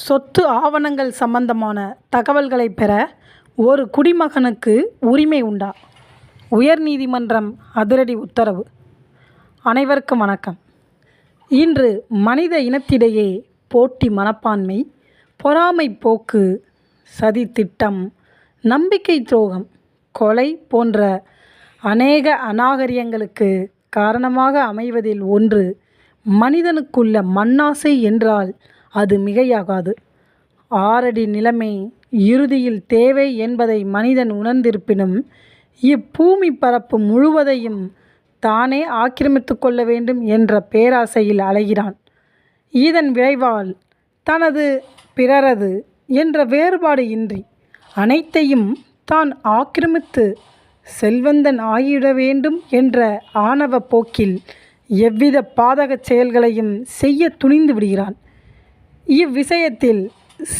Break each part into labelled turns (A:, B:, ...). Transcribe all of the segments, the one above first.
A: சொத்து ஆவணங்கள் சம்பந்தமான தகவல்களை பெற ஒரு குடிமகனுக்கு உரிமை உண்டா? உயர்நீதிமன்றம் அதிரடி உத்தரவு. அனைவருக்கும் வணக்கம். இன்று மனித இனத்திடையே போட்டி மனப்பான்மை, பொறாமை போக்கு, சதி திட்டம், நம்பிக்கை துரோகம், கொலை போன்ற அநேக அநாகரிகங்களுக்கு காரணமாக அமைவதில் ஒன்று மனிதனுக்குள்ள மண்ணாசை என்றால் அது மிகையாகாது. 6 அடி நிலைமை இறுதியில் தேவை என்பதை மனிதன் உணர்ந்திருப்பினும் இப்பூமி பரப்பு முழுவதையும் தானே ஆக்கிரமித்து கொள்ள வேண்டும் என்ற பேராசையில் அலைகிறான். இதன் விளைவால் தனது பிறரது என்ற வேறுபாடு இன்றி அனைத்தையும் தான் ஆக்கிரமித்து செல்வந்தன் ஆகிவிட வேண்டும் என்ற ஆணவ போக்கில் எவ்வித பாதக செயல்களையும் செய்ய துணிந்து விடுகிறான். இவ்விஷயத்தில்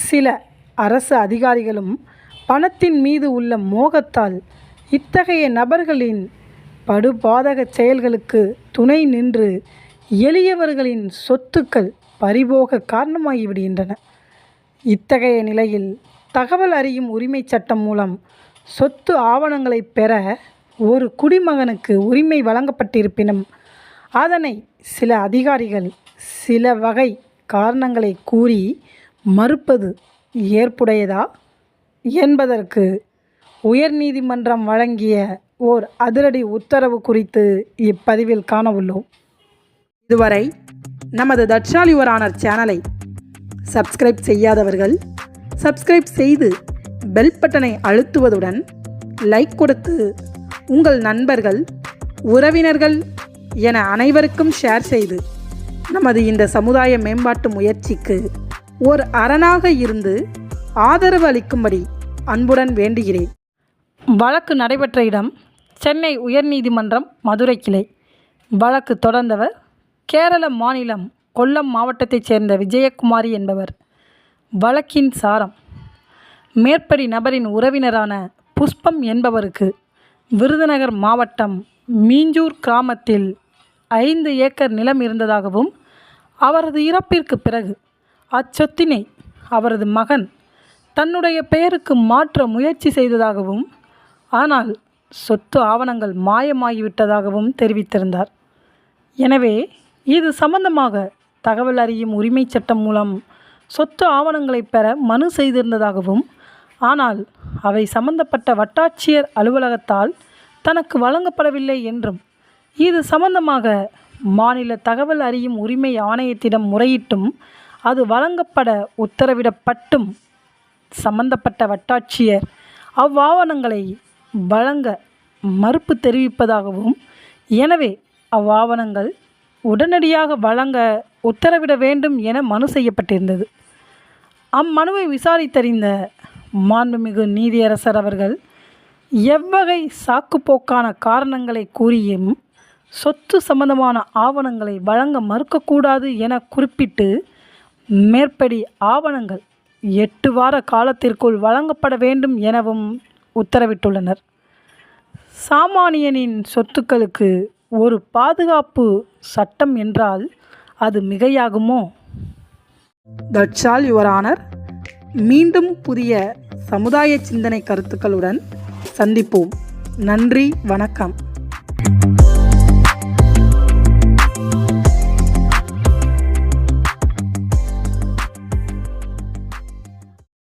A: சில அரசு அதிகாரிகளும் பணத்தின் மீது உள்ள மோகத்தால் இத்தகைய நபர்களின் படுபாதக செயல்களுக்கு துணை நின்று எளியவர்களின் சொத்துக்கள் பறிபோக காரணமாகிவிடுகின்றன. இத்தகைய நிலையில் தகவல் அறியும் உரிமை சட்டம் மூலம் சொத்து ஆவணங்களை பெற ஒரு குடிமகனுக்கு உரிமை வழங்கப்பட்டிருப்பினும் அதனை சில அதிகாரிகள் சில வகை காரணங்களை கூறி மறுப்பது ஏற்புடையதா என்பதற்கு உயர்நீதிமன்றம் வழங்கிய ஓர் அதிரடி உத்தரவு குறித்து இப்பதிவில் காண உள்ளோம். இதுவரை நமது தட்சால் யுவர் ஆனர் சேனலை சப்ஸ்கிரைப் செய்யாதவர்கள் சப்ஸ்கிரைப் செய்து பெல் பட்டனை அழுத்துவதுடன் லைக் கொடுத்து உங்கள் நண்பர்கள், உறவினர்கள் என அனைவருக்கும் ஷேர் செய்து நமது இந்த சமுதாய மேம்பாட்டு முயற்சிக்கு ஒரு அரணாக இருந்து ஆதரவு அளிக்கும்படி அன்புடன் வேண்டுகிறேன். வழக்கு நடைபெற்ற இடம் சென்னை உயர்நீதிமன்றம் மதுரை கிளை. வழக்கு தொடர்ந்தவர் கேரள மாநிலம் கொல்லம் மாவட்டத்தைச் சேர்ந்த விஜயகுமாரி என்பவர். வழக்கின் சாரம்: மேற்படி நபரின் உறவினரான புஷ்பம் என்பவருக்கு விருதுநகர் மாவட்டம் மீஞ்சூர் கிராமத்தில் 5 ஏக்கர் நிலம் இருந்ததாகவும் அவரது இறப்பிற்கு பிறகு அச்சொத்தினை அவரது மகன் தன்னுடைய பெயருக்கு மாற்ற முயற்சி செய்ததாகவும் ஆனால் சொத்து ஆவணங்கள் மாயமாகிவிட்டதாகவும் தெரிவித்திருந்தார். எனவே இது சம்பந்தமாக தகவல் அறியும் உரிமை சட்டம் மூலம் சொத்து ஆவணங்களை பெற மனு செய்திருந்ததாகவும் ஆனால் அவை சம்பந்தப்பட்ட வட்டாட்சியர் அலுவலகத்தால் தனக்கு வழங்கப்படவில்லை என்றும் இது சம்பந்தமாக மாநில தகவல் அறியும் உரிமை ஆணையத்திடம் முறையிட்டும் அது வழங்கப்பட உத்தரவிடப்பட்டும் சம்பந்தப்பட்ட வட்டாட்சியர் அவ்வாவணங்களை வழங்க மறுப்பு தெரிவிப்பதாகவும் எனவே அவ்வாவணங்கள் உடனடியாக வழங்க உத்தரவிட வேண்டும் என மனு செய்யப்பட்டிருந்தது. அம்மனுவை விசாரித்தறிந்த மாண்புமிகு நீதியரசர் அவர்கள் எவ்வகை சாக்குப்போக்கான காரணங்களை கூறியும் சொத்து சம்பந்தமான ஆவணங்களை வழங்க மறுக்கக்கூடாது என குறிப்பிட்டு மேற்படி ஆவணங்கள் 8 வார காலத்திற்குள் வழங்கப்பட வேண்டும் எனவும் உத்தரவிட்டுள்ளனர். சாமானியனின் சொத்துக்களுக்கு ஒரு பாதுகாப்பு சட்டம் என்றால் அது மிகையாகுமோ? That's all your honour. மீண்டும் புதிய சமுதாய சிந்தனை கருத்துக்களுடன் சந்திப்போம். நன்றி, வணக்கம்.